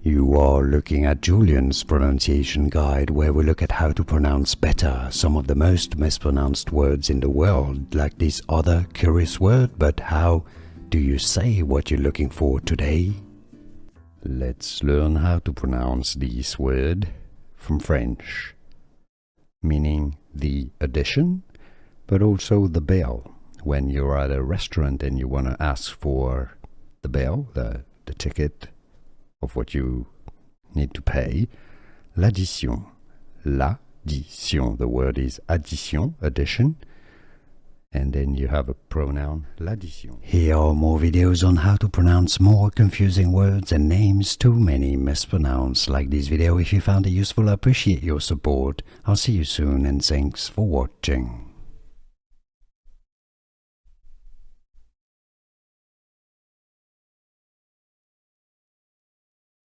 You are looking at Julian's pronunciation guide, where we look at how to pronounce better some of the most mispronounced words in the world, like this other curious word. But how do you say what you're looking for today? Let's learn how to pronounce this word from French, meaning the addition, but also the bell. When you're at a restaurant and you want to ask for the bill, the ticket of what you need to pay, l'addition. L'addition. The word is addition, addition. And then you have a pronoun, l'addition. Here are more videos on how to pronounce more confusing words and names too many mispronounced. Like this video if you found it useful. I appreciate your support. I'll see you soon and thanks for watching.